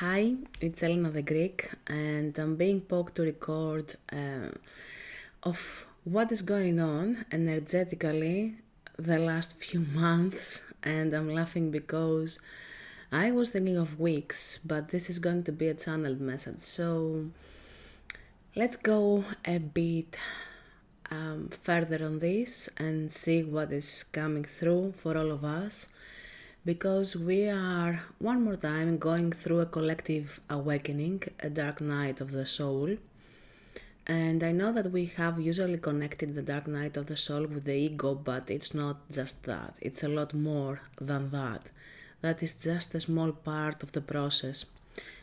Hi, it's Elena the Greek, and I'm being poked to record of what is going on energetically the last few months, and I'm laughing because I was thinking of weeks, but this is going to be a channeled message. So let's go a bit further on this and see what is coming through for all of us, because we are one more time going through a collective awakening, a dark night of the soul. And I know that we have usually connected the dark night of the soul with the ego, but it's not just that. It's a lot more than that. That is just a small part of the process,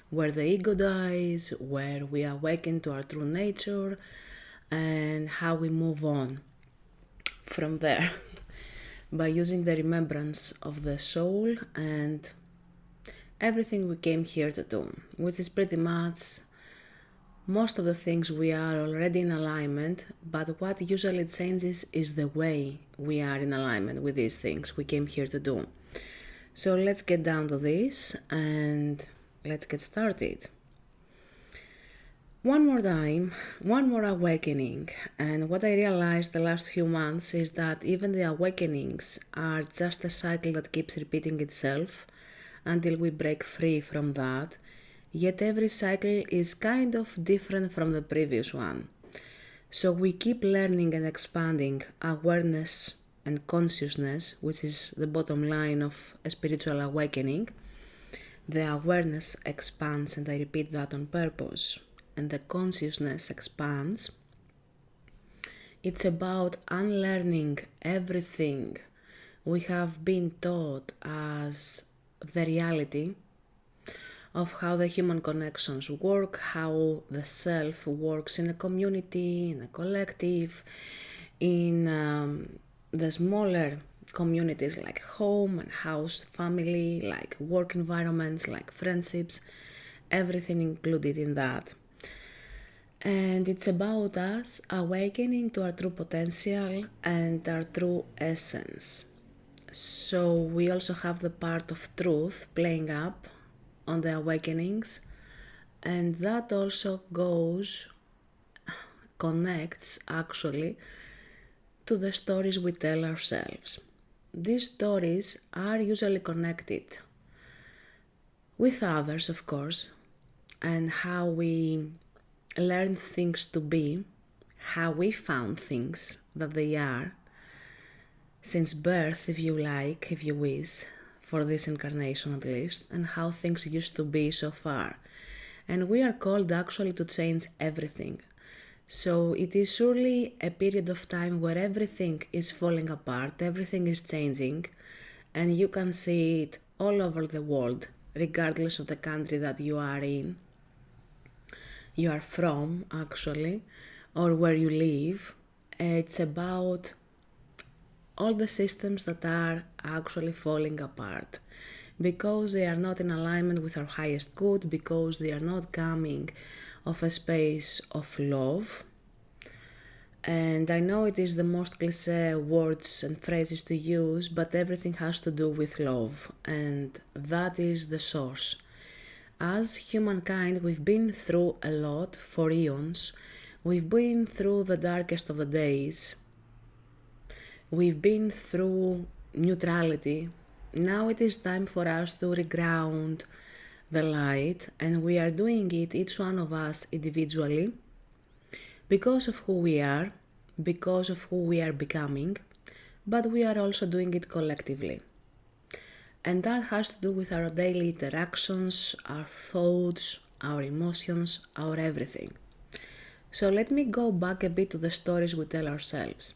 where the ego dies, where we awaken to our true nature, and how we move on from there by using the remembrance of the soul and everything we came here to do, which is pretty much most of the things we are already in alignment, but what usually changes is the way we are in alignment with these things we came here to do. So let's get down to this and let's get started. One more time, one more awakening, and what I realized the last few months is that even the awakenings are just a cycle that keeps repeating itself until we break free from that, yet every cycle is kind of different from the previous one. So we keep learning and expanding awareness and consciousness, which is the bottom line of a spiritual awakening. The awareness expands, and I repeat that on purpose, and the consciousness expands. It's about unlearning everything we have been taught as the reality of how the human connections work, how the self works in a community, in a collective, in the smaller communities like home and house, family, like work environments, like friendships, everything included in that. And it's about us awakening to our true potential and our true essence. So we also have the part of truth playing up on the awakenings, and that also connects actually to the stories we tell ourselves. These stories are usually connected with others, of course, and how we learn things to be, how we found things that they are, since birth, if you like, if you wish, for this incarnation at least, and how things used to be so far. And we are called actually to change everything. So it is surely a period of time where everything is falling apart, everything is changing, and you can see it all over the world, regardless of the country that you are in, you are from actually, or where you live. It's about all the systems that are actually falling apart because they are not in alignment with our highest good, because they are not coming of a space of love. And I know it is the most cliche words and phrases to use, but everything has to do with love, and that is the source. As humankind, we've been through a lot for eons. We've been through the darkest of the days. We've been through neutrality. Now it is time for us to reground the light, and we are doing it, each one of us individually, because of who we are, because of who we are becoming, but we are also doing it collectively. And that has to do with our daily interactions, our thoughts, our emotions, our everything. So let me go back a bit to the stories we tell ourselves.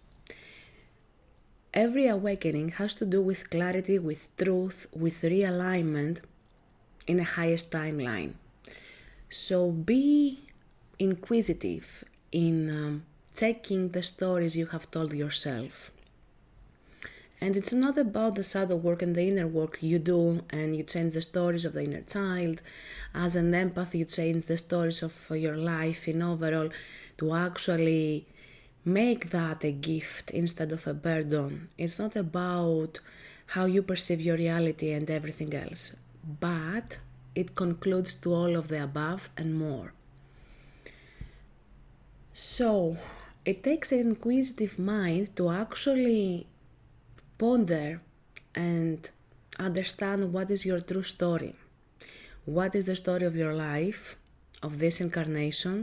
Every awakening has to do with clarity, with truth, with realignment in a highest timeline. So be inquisitive in checking the stories you have told yourself. And it's not about the shadow work and the inner work you do, and you change the stories of the inner child. As an empath, you change the stories of your life in overall to actually make that a gift instead of a burden. It's not about how you perceive your reality and everything else, but it concludes to all of the above and more. So, it takes an inquisitive mind to actually ponder and understand what is your true story. What is the story of your life, of this incarnation?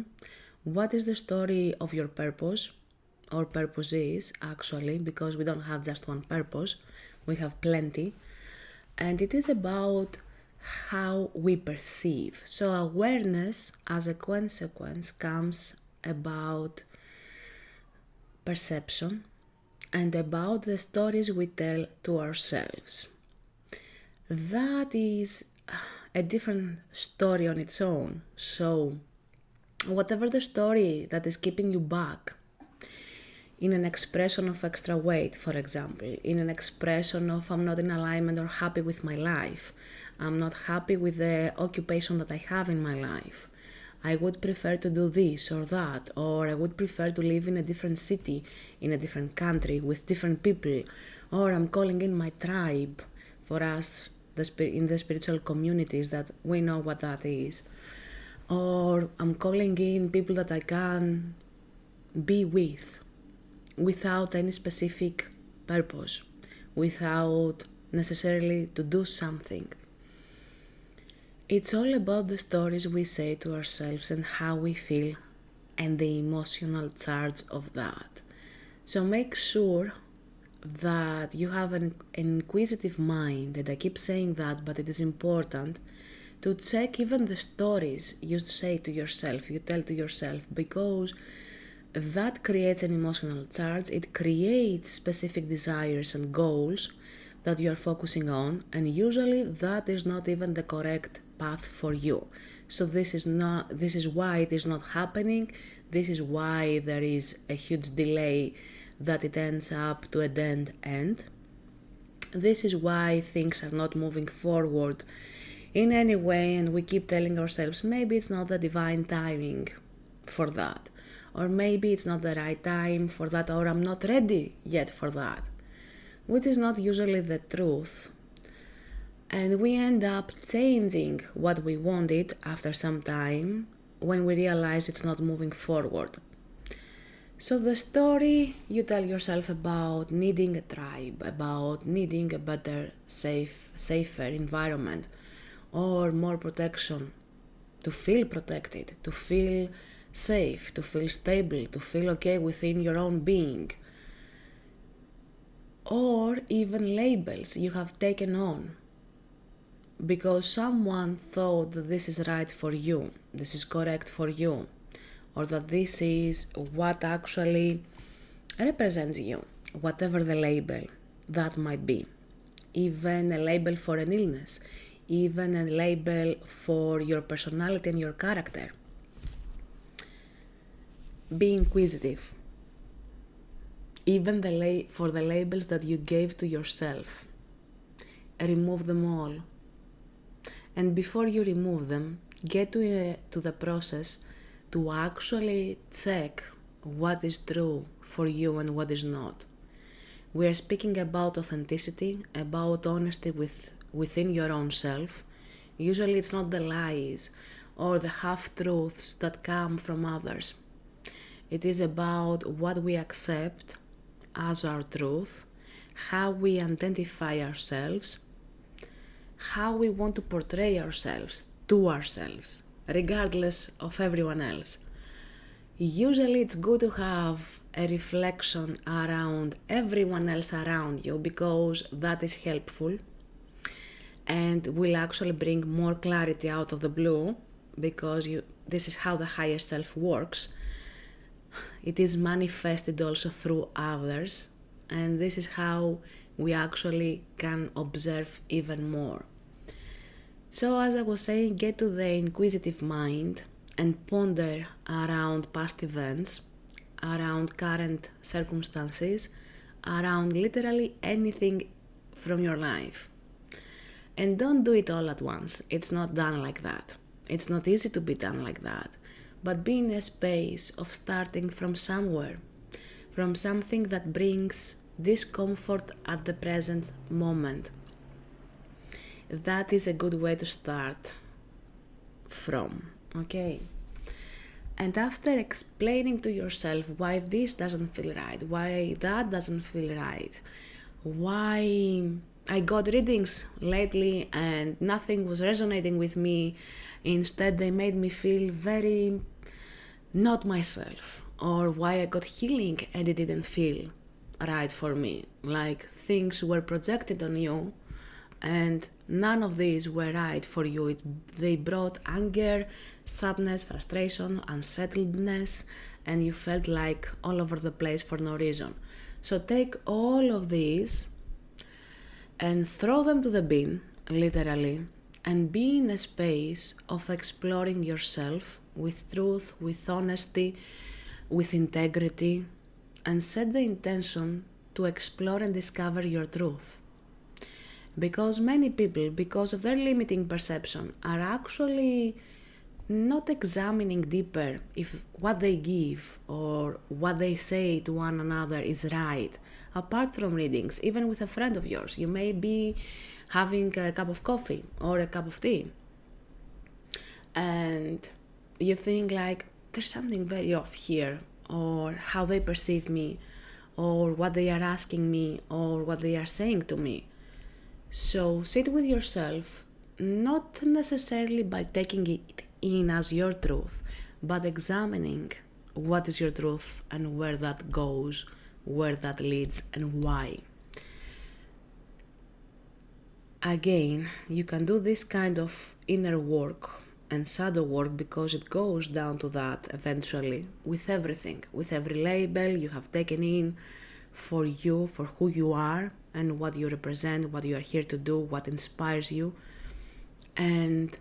What is the story of your purpose, or purposes actually, because we don't have just one purpose, we have plenty. And it is about how we perceive. So awareness as a consequence comes about perception and about the stories we tell to ourselves. That is a different story on its own. So whatever the story that is keeping you back, in an expression of extra weight, for example, in an expression of I'm not in alignment or happy with my life, I'm not happy with the occupation that I have in my life, I would prefer to do this or that, or I would prefer to live in a different city, in a different country, with different people, or I'm calling in my tribe. For us, in the spiritual communities, that we know what that is. Or I'm calling in people that I can be with, without any specific purpose, without necessarily to do something. It's all about the stories we say to ourselves and how we feel and the emotional charge of that. So make sure that you have an inquisitive mind, and I keep saying that, but it is important to check even the stories you say to yourself, you tell to yourself, because that creates an emotional charge. It creates specific desires and goals that you are focusing on, and usually that is not even the correct path for you. So this is why it is not happening. This is why there is a huge delay that it ends up to a dead end. This is why things are not moving forward in any way, and we keep telling ourselves maybe it's not the divine timing for that, or maybe it's not the right time for that, or I'm not ready yet for that, which is not usually the truth. And we end up changing what we wanted after some time when we realize it's not moving forward. So the story you tell yourself about needing a tribe, about needing a better, safer environment, or more protection, to feel protected, to feel safe, to feel stable, to feel okay within your own being, or even labels you have taken on because someone thought that this is right for you, this is correct for you, or that this is what actually represents you, whatever the label that might be. Even a label for an illness, even a label for your personality and your character. Be inquisitive. Even for the labels that you gave to yourself. Remove them all. And before you remove them, get to the process to actually check what is true for you and what is not. We are speaking about authenticity, about honesty within your own self. Usually it's not the lies or the half-truths that come from others. It is about what we accept as our truth, how we identify ourselves, how we want to portray ourselves to ourselves, regardless of everyone else. Usually it's good to have a reflection around everyone else around you, because that is helpful and will actually bring more clarity out of the blue, because this is how the higher self works. It is manifested also through others, and this is how we actually can observe even more. So as I was saying, get to the inquisitive mind and ponder around past events, around current circumstances, around literally anything from your life. And don't do it all at once. It's not done like that. It's not easy to be done like that. But be in a space of starting from somewhere, from something that brings discomfort at the present moment. That is a good way to start. from, okay? And after explaining to yourself why this doesn't feel right, why that doesn't feel right, why I got readings lately and nothing was resonating with me, instead they made me feel very not myself, or why I got healing and it didn't feel right for me, like things were projected on you and none of these were right for you. They brought anger, sadness, frustration, unsettledness, and you felt like all over the place for no reason. So take all of these and throw them to the bin, literally, and be in a space of exploring yourself with truth, with honesty, with integrity, and set the intention to explore and discover your truth. Because many people, because of their limiting perception, are actually not examining deeper if what they give or what they say to one another is right. Apart from readings, even with a friend of yours, you may be having a cup of coffee or a cup of tea and you think like there's something very off here, or how they perceive me, or what they are asking me, or what they are saying to me. So sit with yourself, not necessarily by taking it in as your truth, but examining what is your truth and where that goes, where that leads, and why. Again, you can do this kind of inner work and shadow work because it goes down to that eventually with everything, with every label you have taken in for you, for who you are and what you represent, what you are here to do, what inspires you, and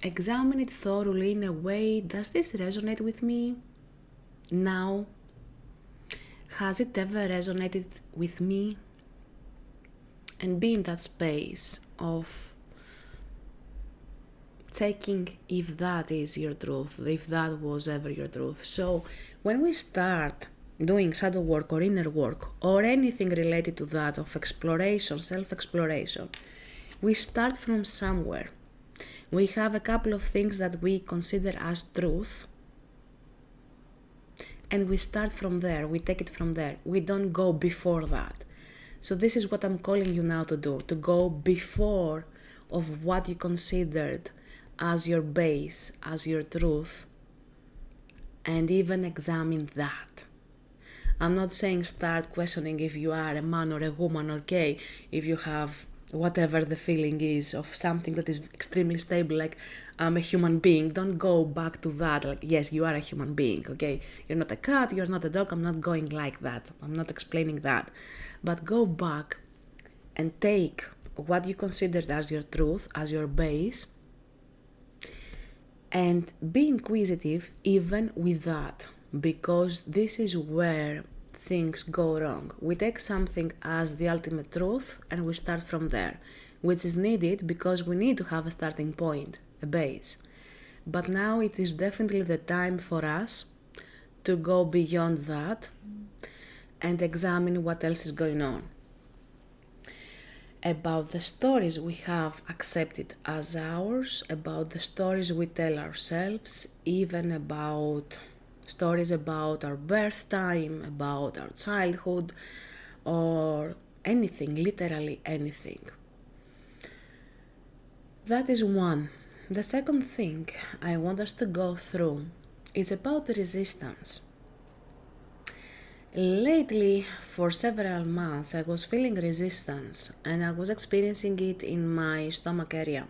examine it thoroughly in a way, does this resonate with me now? Has it ever resonated with me? And be in that space of checking if that is your truth, if that was ever your truth. So when we start doing shadow work or inner work or anything related to that of exploration, self-exploration, we start from somewhere. We have a couple of things that we consider as truth and we start from there, we take it from there. We don't go before that. So this is what I'm calling you now to do, to go before of what you considered as your base, as your truth, and even examine that. I'm not saying start questioning if you are a man or a woman, okay, if you have whatever the feeling is of something that is extremely stable, like I'm a human being. Don't go back to that, like yes, you are a human being, okay? You're not a cat, you're not a dog, I'm not going like that. I'm not explaining that. But go back and take what you considered as your truth, as your base, and be inquisitive even with that, because this is where things go wrong. We take something as the ultimate truth and we start from there, which is needed because we need to have a starting point, a base. But now it is definitely the time for us to go beyond that and examine what else is going on. About the stories we have accepted as ours, about the stories we tell ourselves, even about stories about our birth time, about our childhood, or anything, literally anything. That is one. The second thing I want us to go through is about resistance. Lately, for several months, I was feeling resistance and I was experiencing it in my stomach area.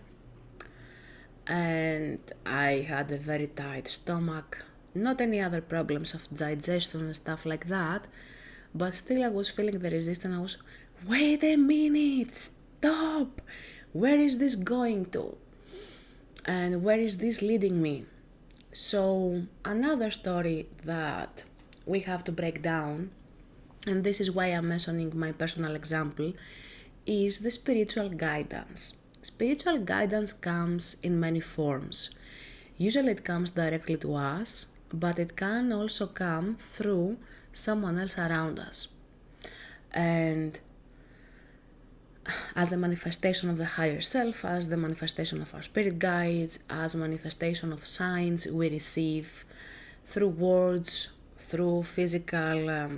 And I had a very tight stomach, not any other problems of digestion and stuff like that, but still I was feeling the resistance. I was, wait a minute, stop! Where is this going to? And where is this leading me? So another story that we have to break down, and this is why I'm mentioning my personal example, is the spiritual guidance. Spiritual guidance comes in many forms. Usually it comes directly to us, but it can also come through someone else around us. And as a manifestation of the higher self, as the manifestation of our spirit guides, as a manifestation of signs we receive through words, through physical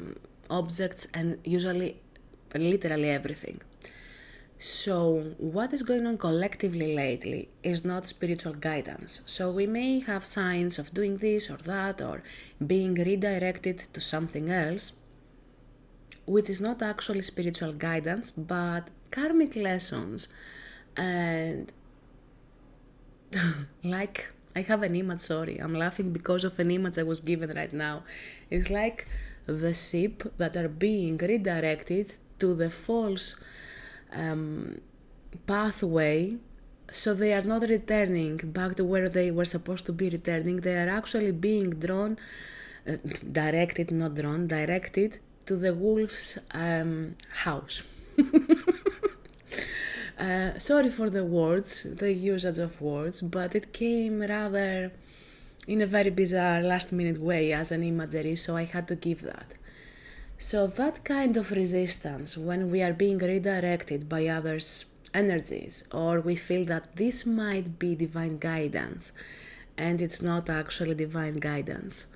objects, and usually literally everything. So what is going on collectively lately is not spiritual guidance. So we may have signs of doing this or that, or being redirected to something else, which is not actually spiritual guidance, but karmic lessons. And like, I have an image, sorry, I'm laughing because of an image I was given right now. It's like the sheep that are being redirected to the false pathway, so they are not returning back to where they were supposed to be returning. They are actually being drawn, directed, not drawn, directed to the wolf's house. Sorry for the words, the usage of words, but it came rather in a very bizarre last minute way as an imagery, so I had to give that. So that kind of resistance, when we are being redirected by others' energies, or we feel that this might be divine guidance and it's not actually divine guidance,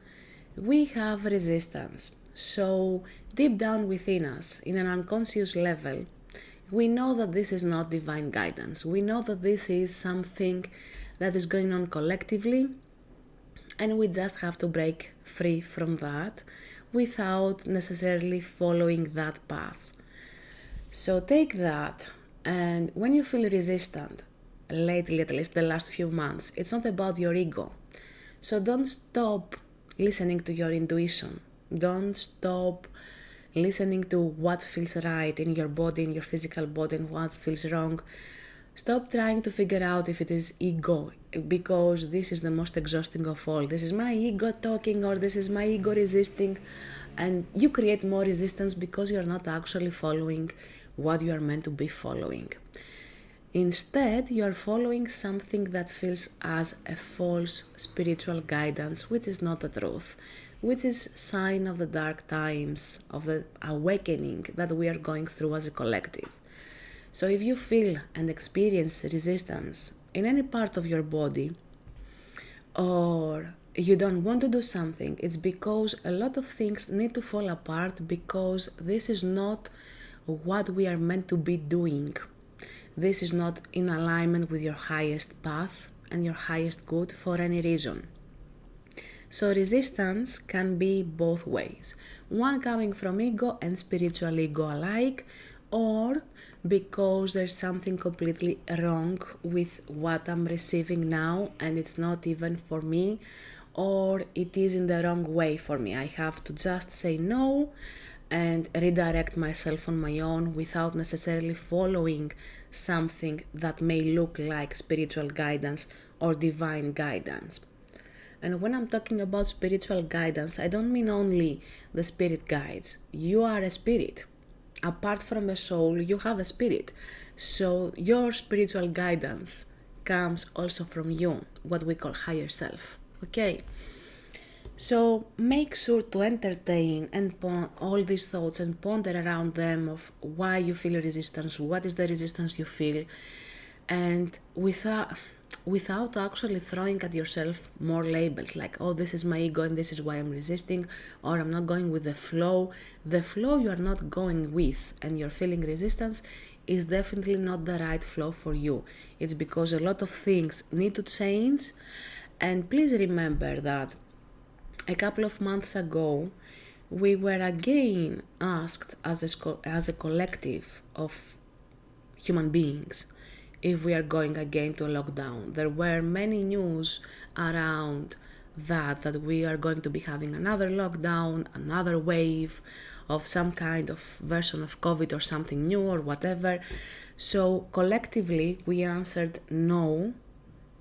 we have resistance. So deep down within us, in an unconscious level, we know that this is not divine guidance. We know that this is something that is going on collectively, and we just have to break free from that without necessarily following that path. So take that, and when you feel resistant, lately at least the last few months, it's not about your ego. So don't stop listening to your intuition. Don't stop listening to what feels right in your body, in your physical body, and what feels wrong. Stop trying to figure out if it is ego, because this is the most exhausting of all. This is my ego talking, or this is my ego resisting, and you create more resistance because you're not actually following what you are meant to be following. Instead, you are following something that feels as a false spiritual guidance, which is not the truth, which is sign of the dark times, of the awakening that we are going through as a collective. So if you feel and experience resistance in any part of your body, or you don't want to do something, it's because a lot of things need to fall apart, because this is not what we are meant to be doing. This is not in alignment with your highest path and your highest good for any reason. So resistance can be both ways. One coming from ego and spiritual ego alike, or because there's something completely wrong with what I'm receiving now and it's not even for me, or it is in the wrong way for me. I have to just say no and redirect myself on my own without necessarily following something that may look like spiritual guidance or divine guidance. And when I'm talking about spiritual guidance, I don't mean only the spirit guides. You are a spirit. Apart from a soul, you have a spirit. So your spiritual guidance comes also from you, what we call higher self. Okay? So make sure to entertain and all these thoughts and ponder around them of why you feel resistance, what is the resistance you feel, and without actually throwing at yourself more labels like, oh, this is my ego and this is why I'm resisting, or I'm not going with the flow. The flow you are not going with and you're feeling resistance is definitely not the right flow for you. It's because a lot of things need to change. And please remember that a couple of months ago, we were again asked as a collective of human beings if we are going again to a lockdown. There were many news around that we are going to be having another lockdown, another wave of some kind of version of COVID or something new or whatever. So collectively we answered no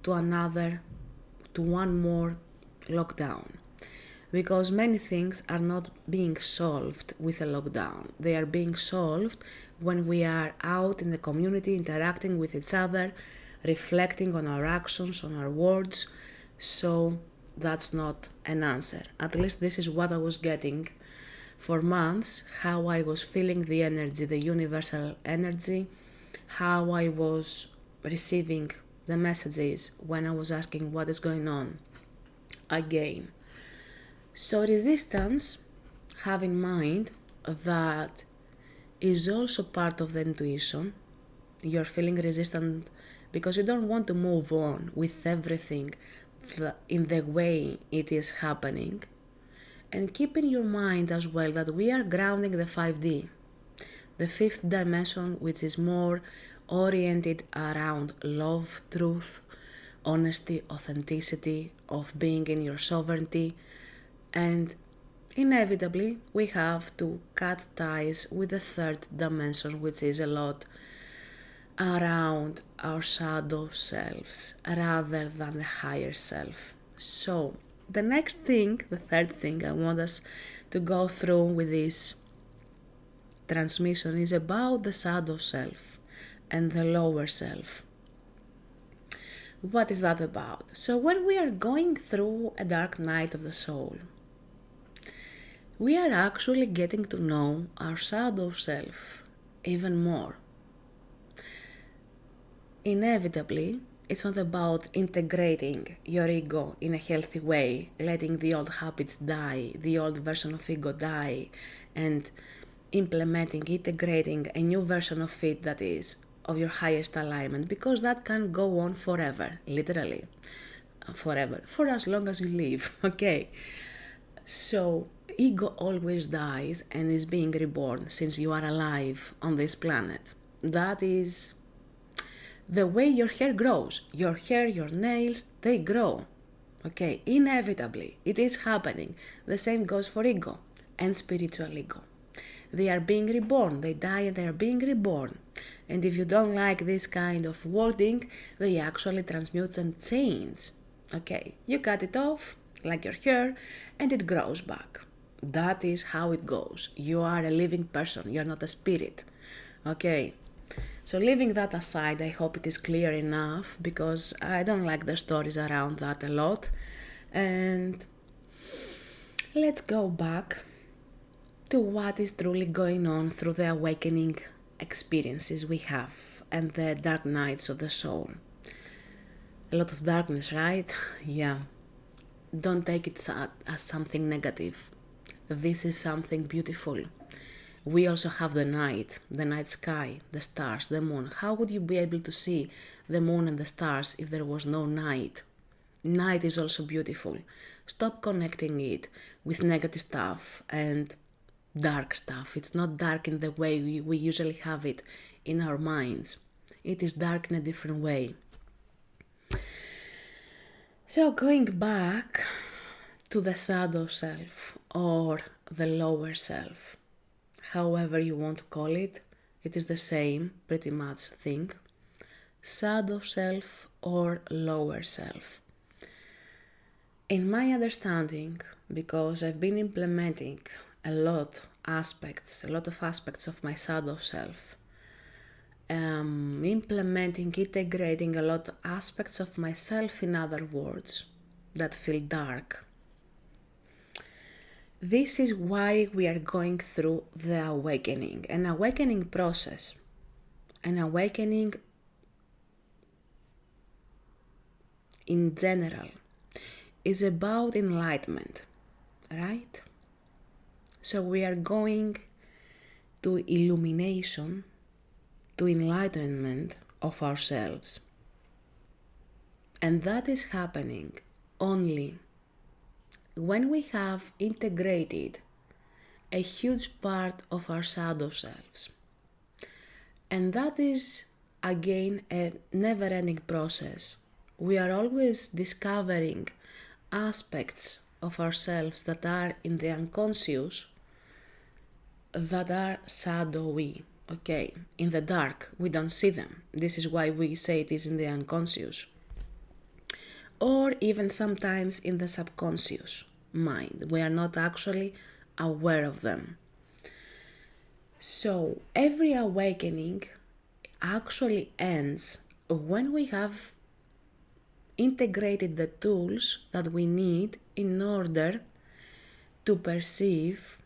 to one more lockdown, because many things are not being solved with a lockdown. They are being solved when we are out in the community, interacting with each other, reflecting on our actions, on our words. So that's not an answer. At least this is what I was getting for months, how I was feeling the energy, the universal energy, how I was receiving the messages when I was asking what is going on again. So resistance, have in mind that is also part of the intuition. You're feeling resistant because you don't want to move on with everything in the way it is happening. And keep in your mind as well that we are grounding the 5D, the fifth dimension, which is more oriented around love, truth, honesty, authenticity, of being in your sovereignty, and inevitably we have to cut ties with the third dimension, which is a lot around our shadow selves rather than the higher self. So the next thing, the third thing I want us to go through with this transmission is about the shadow self and the lower self. What is that about? So when we are going through a dark night of the soul, we are actually getting to know our shadow self even more. Inevitably, it's not about integrating your ego in a healthy way, letting the old habits die, the old version of ego die, and implementing, integrating a new version of it that is of your highest alignment, because that can go on forever, literally forever, for as long as you live, okay? So ego always dies and is being reborn since you are alive on this planet. That is the way your hair grows. Your hair, your nails, they grow. Okay, inevitably, it is happening. The same goes for ego and spiritual ego. They are being reborn, they die and they are being reborn. And if you don't like this kind of wording, they actually transmute and change. Okay, you cut it off, like your hair, and it grows back. That is how it goes. You are a living person, you're not a spirit. Okay, so leaving that aside, I hope it is clear enough, because I don't like the stories around that a lot. And let's go back to what is truly going on through the awakening experiences we have and the dark nights of the soul. A lot of darkness, right? Yeah. Don't take it as something negative. This is something beautiful. We also have the night sky, the stars, the moon. How would you be able to see the moon and the stars if there was no night? Night is also beautiful. Stop connecting it with negative stuff and dark stuff. It's not dark in the way we usually have it in our minds. It is dark in a different way. So going back to the shadow self or the lower self, however you want to call it, it is the same pretty much thing. Shadow self or lower self. In my understanding, because I've been implementing a lot of aspects of my shadow self, integrating a lot of aspects of myself, in other words, that feel dark. This is why we are going through the awakening, an awakening process, an awakening in general is about enlightenment, right? So we are going to illumination, to enlightenment of ourselves. And that is happening only when we have integrated a huge part of our shadow selves. And that is, again, a never-ending process. We are always discovering aspects of ourselves that are in the unconscious, that are shadowy, okay? In the dark, we don't see them. This is why we say it is in the unconscious. Or even sometimes in the subconscious mind. We are not actually aware of them. So every awakening actually ends when we have integrated the tools that we need in order to perceive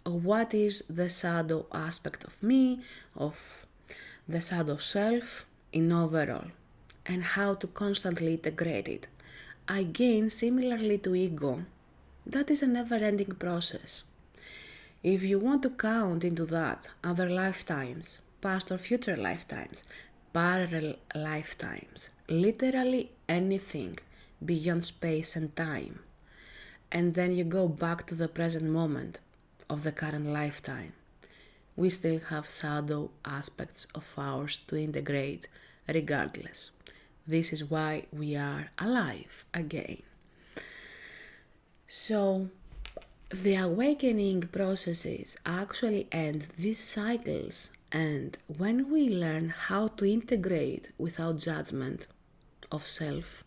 what is the shadow aspect of me, of the shadow self in overall, and how to constantly integrate it. Again, similarly to ego, that is a never-ending process. If you want to count into that other lifetimes, past or future lifetimes, parallel lifetimes, literally anything beyond space and time, and then you go back to the present moment of the current lifetime, we still have shadow aspects of ours to integrate regardless. This is why we are alive again. So, the awakening processes actually end these cycles, and when we learn how to integrate without judgment of self,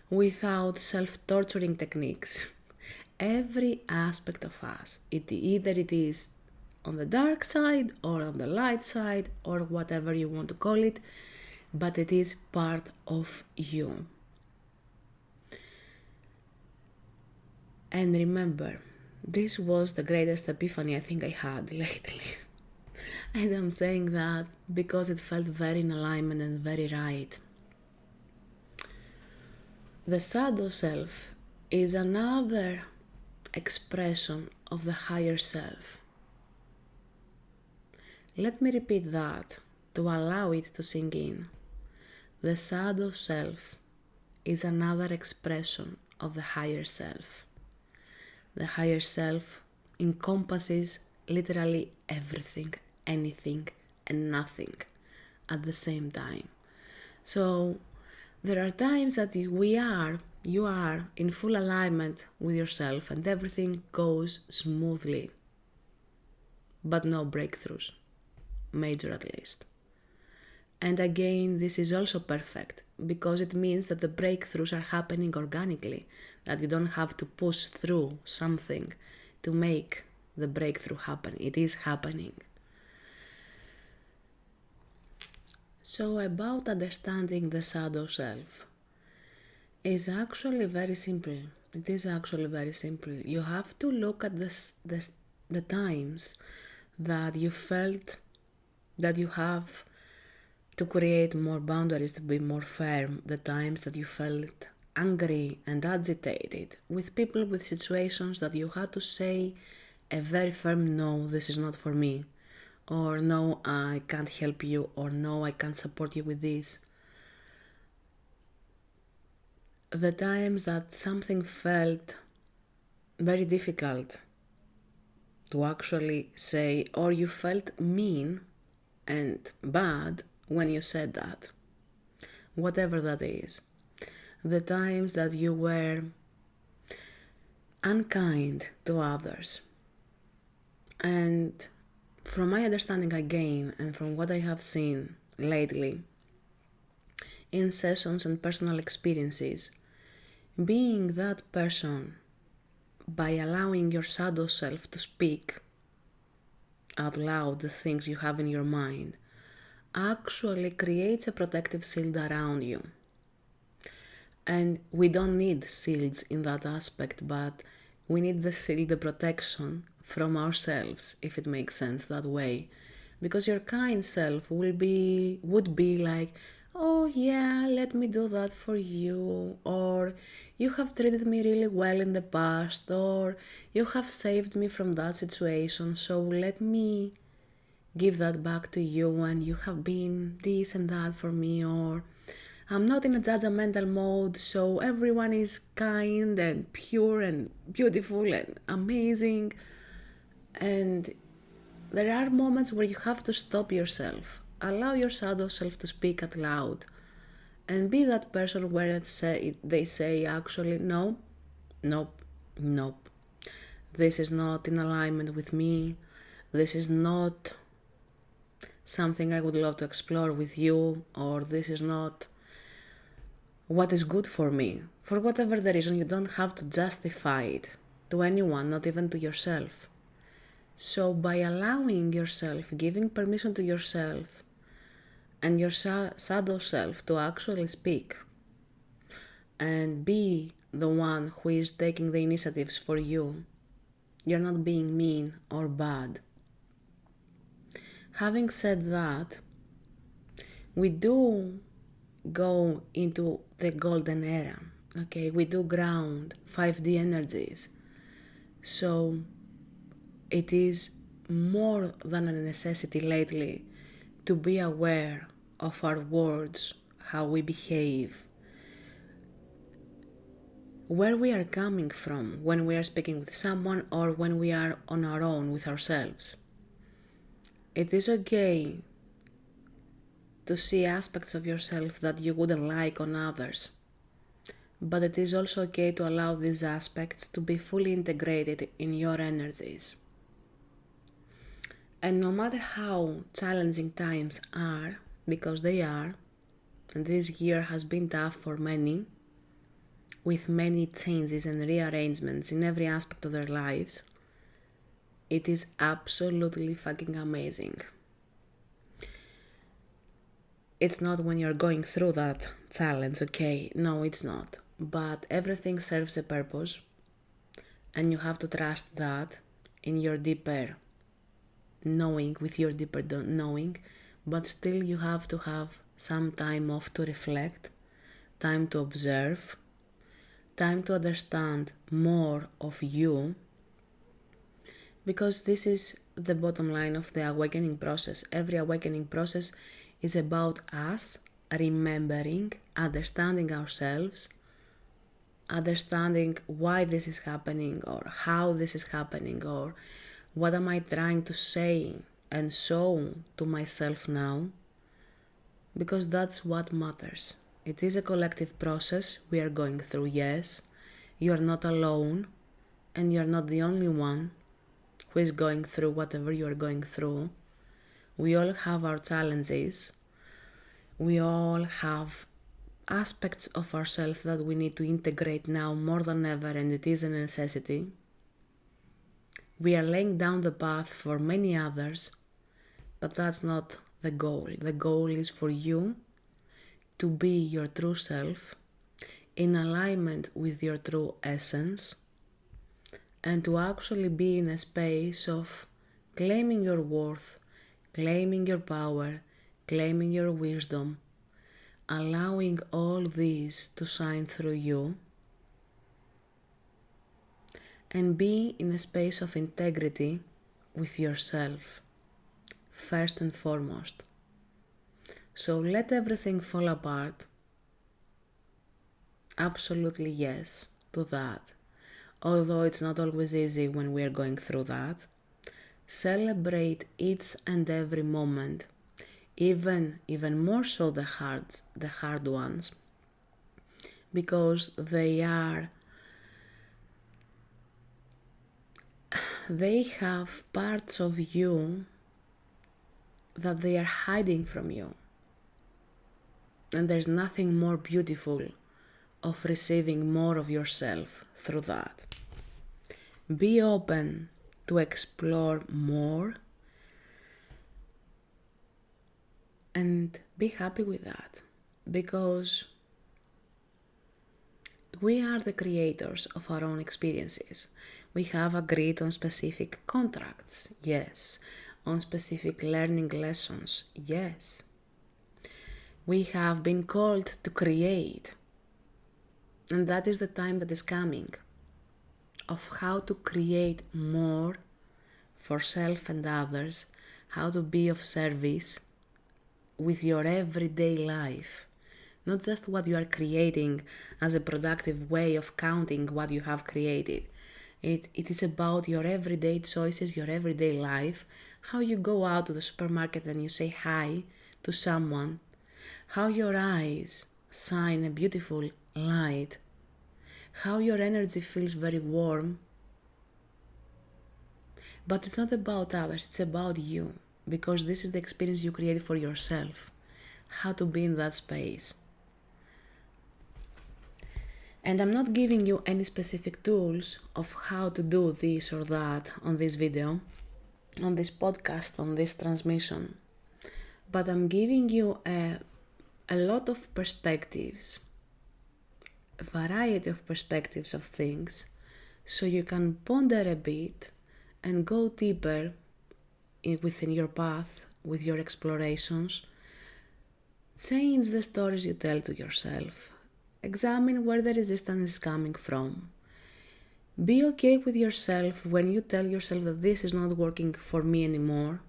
without self-torturing techniques, every aspect of us, either it is on the dark side or on the light side or whatever you want to call it, but it is part of you. And remember, this was the greatest epiphany I think I had lately. And I'm saying that because it felt very in alignment and very right. The shadow self is another expression of the higher self. Let me repeat that to allow it to sink in. The shadow self is another expression of the higher self. The higher self encompasses literally everything, anything, and nothing at the same time. So there are times that you are in full alignment with yourself and everything goes smoothly, but no breakthroughs, major at least. And again, this is also perfect because it means that the breakthroughs are happening organically, that you don't have to push through something to make the breakthrough happen. It is happening. So about understanding the shadow self is actually very simple. It is actually very simple. You have to look at the times that you felt that you have to create more boundaries, to be more firm, the times that you felt angry and agitated with people, with situations that you had to say a very firm no, this is not for me, or no, I can't help you, or no, I can't support you with this. The times that something felt very difficult to actually say, or you felt mean and bad when you said that, whatever that is. The times that you were unkind to others. And from my understanding again, and from what I have seen lately, in sessions and personal experiences, being that person by allowing your shadow self to speak out loud the things you have in your mind actually creates a protective shield around you. And we don't need shields in that aspect, but we need the shield, the protection from ourselves, if it makes sense that way. Because your kind self would be like, oh yeah, let me do that for you, or you have treated me really well in the past, or you have saved me from that situation, so let me give that back to you, and you have been this and that for me, or I'm not in a judgmental mode, so everyone is kind and pure and beautiful and amazing. And there are moments where you have to stop yourself, allow your shadow self to speak out loud, and be that person where they say actually, no, nope, nope. This is not in alignment with me. This is not something I would love to explore with you, or this is not what is good for me. For whatever the reason, you don't have to justify it to anyone, not even to yourself. So by allowing yourself, giving permission to yourself and your shadow self to actually speak and be the one who is taking the initiatives for you, you're not being mean or bad. Having said that, We do go into the golden era, okay? We do ground 5D energies. So it is more than a necessity lately to be aware of our words, how we behave, where we are coming from when we are speaking with someone or when we are on our own with ourselves. It is okay to see aspects of yourself that you wouldn't like on others, but it is also okay to allow these aspects to be fully integrated in your energies. And no matter how challenging times are, because they are, and this year has been tough for many, with many changes and rearrangements in every aspect of their lives, it is absolutely fucking amazing. It's not when you're going through that challenge, okay? No, it's not. But everything serves a purpose, and you have to trust that in your deeper knowing, with your deeper knowing, but still you have to have some time off to reflect, time to observe, time to understand more of you, because this is the bottom line of the awakening process. Every awakening process is about us remembering, understanding ourselves, understanding why this is happening or how this is happening or what am I trying to say and show to myself now, because that's what matters. It is a collective process we are going through, yes. You are not alone, and you are not the only one who is going through whatever you are going through. We all have our challenges. We all have aspects of ourselves that we need to integrate now more than ever, and it is a necessity. We are laying down the path for many others, but that's not the goal. The goal is for you to be your true self, in alignment with your true essence, and to actually be in a space of claiming your worth, claiming your power, claiming your wisdom, allowing all these to shine through you, and be in a space of integrity with yourself, first and foremost. So let everything fall apart. Absolutely yes to that. Although it's not always easy when we are going through that. Celebrate each and every moment, even more so the hard ones, because they have parts of you that they are hiding from you. And there's nothing more beautiful of receiving more of yourself through that. Be open to explore more and be happy with that, because we are the creators of our own experiences. We have agreed on specific contracts, yes. On specific learning lessons, yes. We have been called to create, and that is the time that is coming, of how to create more for self and others, how to be of service with your everyday life. Not just what you are creating as a productive way of counting what you have created. It is about your everyday choices, your everyday life, how you go out to the supermarket and you say hi to someone, how your eyes shine a beautiful light, how your energy feels very warm. But it's not about others, it's about you, because this is the experience you create for yourself, how to be in that space. And I'm not giving you any specific tools of how to do this or that on this video, on this podcast, on this transmission, but I'm giving you a lot of perspectives, a variety of perspectives of things, so you can ponder a bit and go deeper within your path with your explorations, Change the stories you tell to yourself. Examine where the resistance is coming from. Be okay with yourself when you tell yourself that this is not working for me anymore,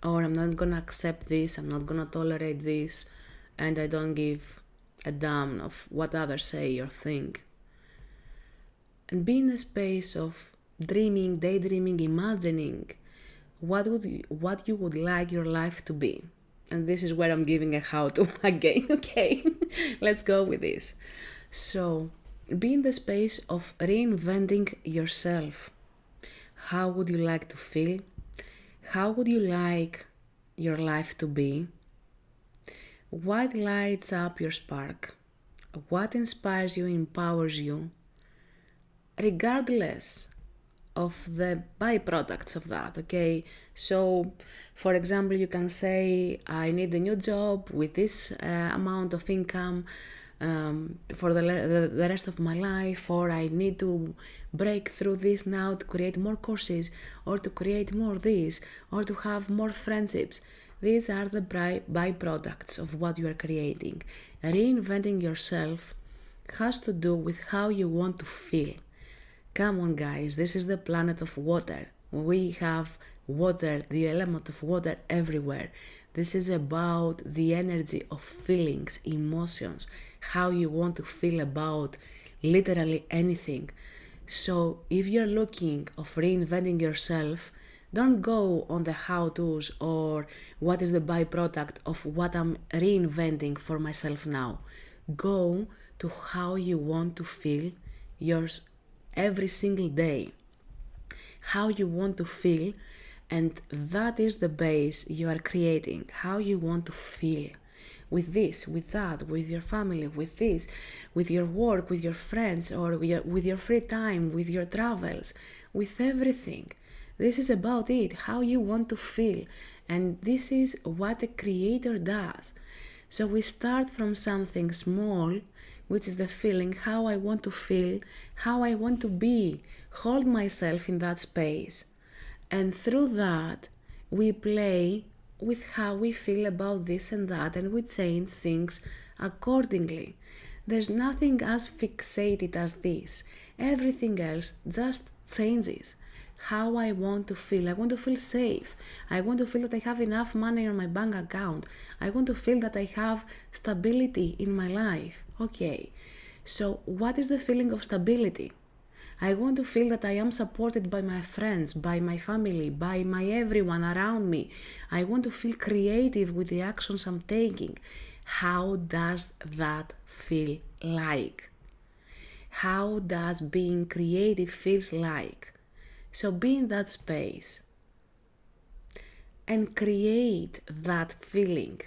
or I'm not gonna accept this, I'm not gonna tolerate this, and I don't give a damn of what others say or think. And be in a space of dreaming, daydreaming, imagining what you would like your life to be. And this is where I'm giving a how-to again. Okay, let's go with this. So, be in the space of reinventing yourself. How would you like to feel? How would you like your life to be? What lights up your spark? What inspires you, empowers you? Regardless of the byproducts of that, okay? So, for example, you can say, I need a new job with this amount of income for the rest of my life, or I need to break through this now to create more courses, or to create more this, or to have more friendships. These are the byproducts of what you are creating. Reinventing yourself has to do with how you want to feel. Come on, guys, this is the planet of water. We have water, the element of water everywhere. This is about the energy of feelings, emotions, how you want to feel about literally anything. So if you're looking of reinventing yourself, don't go on the how-tos or what is the byproduct of what I'm reinventing for myself now. Go to how you want to feel every single day, how you want to feel, and that is the base you are creating, how you want to feel with this, with that, with your family, with this, with your work, with your friends, or with your free time, with your travels, with everything. This is about it, how you want to feel, and this is what a creator does. So we start from something small, which is the feeling, how I want to feel, how I want to be, hold myself in that space. And through that, we play with how we feel about this and that, and we change things accordingly. There's nothing as fixated as this. Everything else just changes. How I want to feel. I want to feel safe. I want to feel that I have enough money on my bank account. I want to feel that I have stability in my life. Okay, so what is the feeling of stability? I want to feel that I am supported by my friends, by my family, by my everyone around me. I want to feel creative with the actions I'm taking. How does that feel like? How does being creative feels like? So be in that space and create that feeling.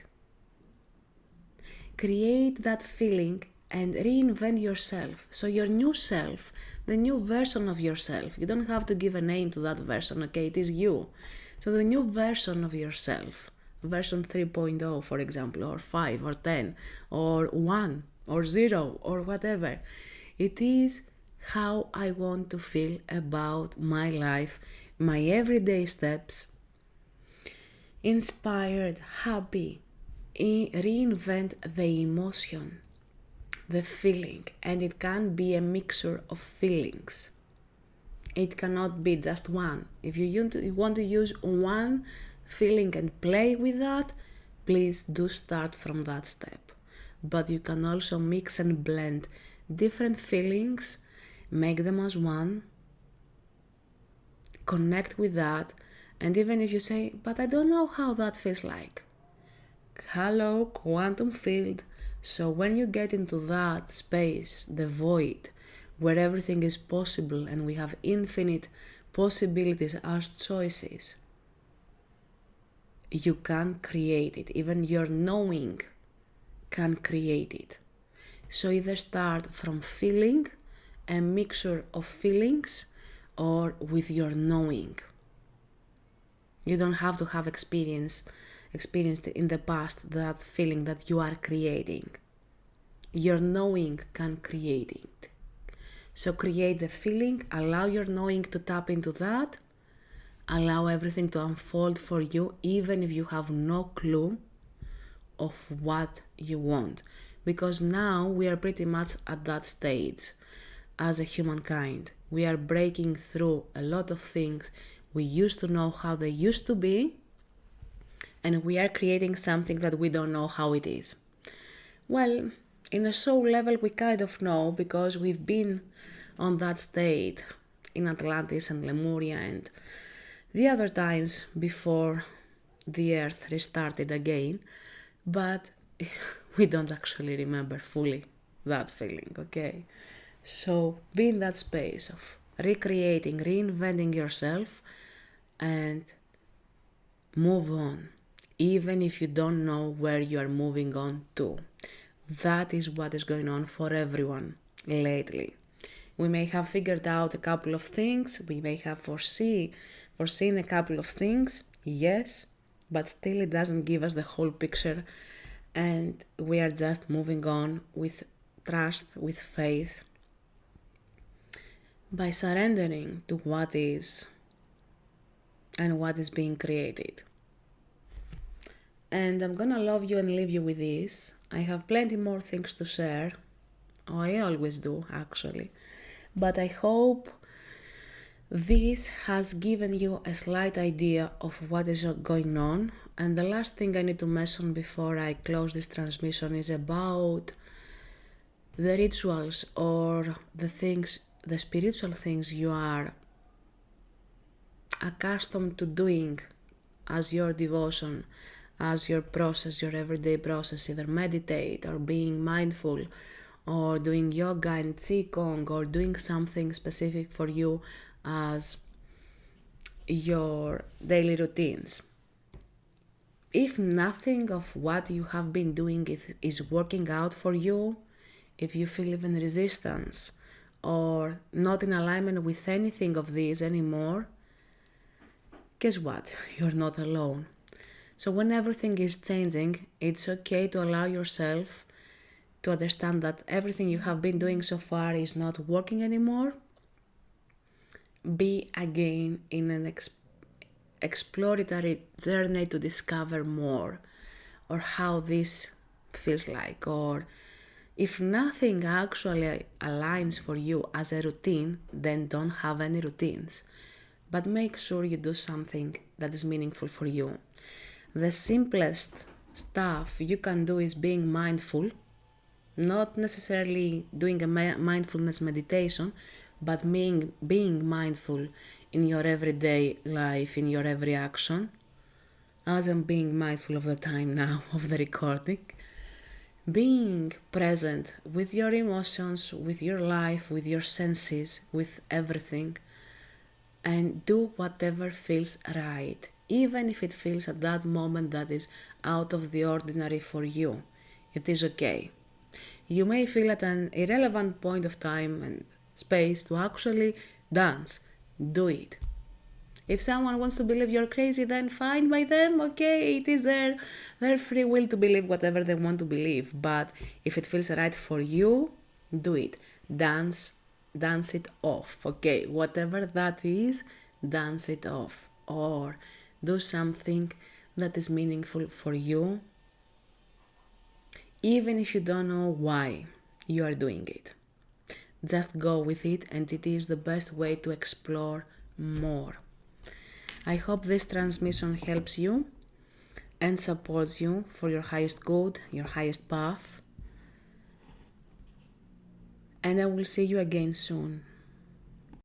Create that feeling and reinvent yourself. So your new self, the new version of yourself, you don't have to give a name to that version, okay? It is you. So the new version of yourself, version 3.0, for example, or 5 or 10 or 1 or 0 or whatever. It is how I want to feel about my life, my everyday steps, inspired, happy, reinvent the emotion, the feeling, and it can be a mixture of feelings. It cannot be just one. If you want to use one feeling and play with that, please do start from that step. But you can also mix and blend different feelings, make them as one, connect with that, and even if you say, but I don't know how that feels like. Hello, quantum field. So when you get into that space, the void, where everything is possible and we have infinite possibilities as choices, you can create it. Even your knowing can create it. So either start from feeling, a mixture of feelings, or with your knowing. You don't have to have experienced in the past that feeling that you are creating. Your knowing can create it. So create the feeling, allow your knowing to tap into that, allow everything to unfold for you, even if you have no clue of what you want, because now we are pretty much at that stage as a humankind. We are breaking through a lot of things we used to know how they used to be, and we are creating something that we don't know how it is. Well, in a soul level, we kind of know because we've been on that state in Atlantis and Lemuria and the other times before the earth restarted again, but we don't actually remember fully that feeling, okay? So be in that space of recreating, reinventing yourself and move on, even if you don't know where you are moving on to. That is what is going on for everyone lately. We may have figured out a couple of things, we may have foreseen a couple of things, yes, but still it doesn't give us the whole picture, and we are just moving on with trust, with faith, by surrendering to what is and what is being created. And I'm gonna love you and leave you with this. I have plenty more things to share. Oh, I always do, actually. But I hope this has given you a slight idea of what is going on. And the last thing I need to mention before I close this transmission is about the rituals or the things, the spiritual things you are accustomed to doing as your devotion, as your process, your everyday process, either meditate or being mindful or doing yoga and qigong or doing something specific for you as your daily routines. If nothing of what you have been doing is working out for you, if you feel even resistance or not in alignment with anything of these anymore, guess what? You're not alone. So when everything is changing, it's okay to allow yourself to understand that everything you have been doing so far is not working anymore. Be again in an exploratory journey to discover more, or how this feels like, or if nothing actually aligns for you as a routine, then don't have any routines. But make sure you do something that is meaningful for you. The simplest stuff you can do is being mindful, not necessarily doing a mindfulness meditation, but being mindful in your everyday life, in your every action, as I'm being mindful of the time now of the recording. Being present with your emotions, with your life, with your senses, with everything, and do whatever feels right, even if it feels at that moment that is out of the ordinary for you. It is okay. You may feel at an irrelevant point of time and space to actually dance. Do it. If someone wants to believe you're crazy, then fine by them, okay, it is their free will to believe whatever they want to believe. But if it feels right for you, do it. Dance it off, okay? Whatever that is, dance it off. Or do something that is meaningful for you, even if you don't know why you are doing it. Just go with it, and it is the best way to explore more. I hope this transmission helps you and supports you for your highest good, your highest path. And I will see you again soon.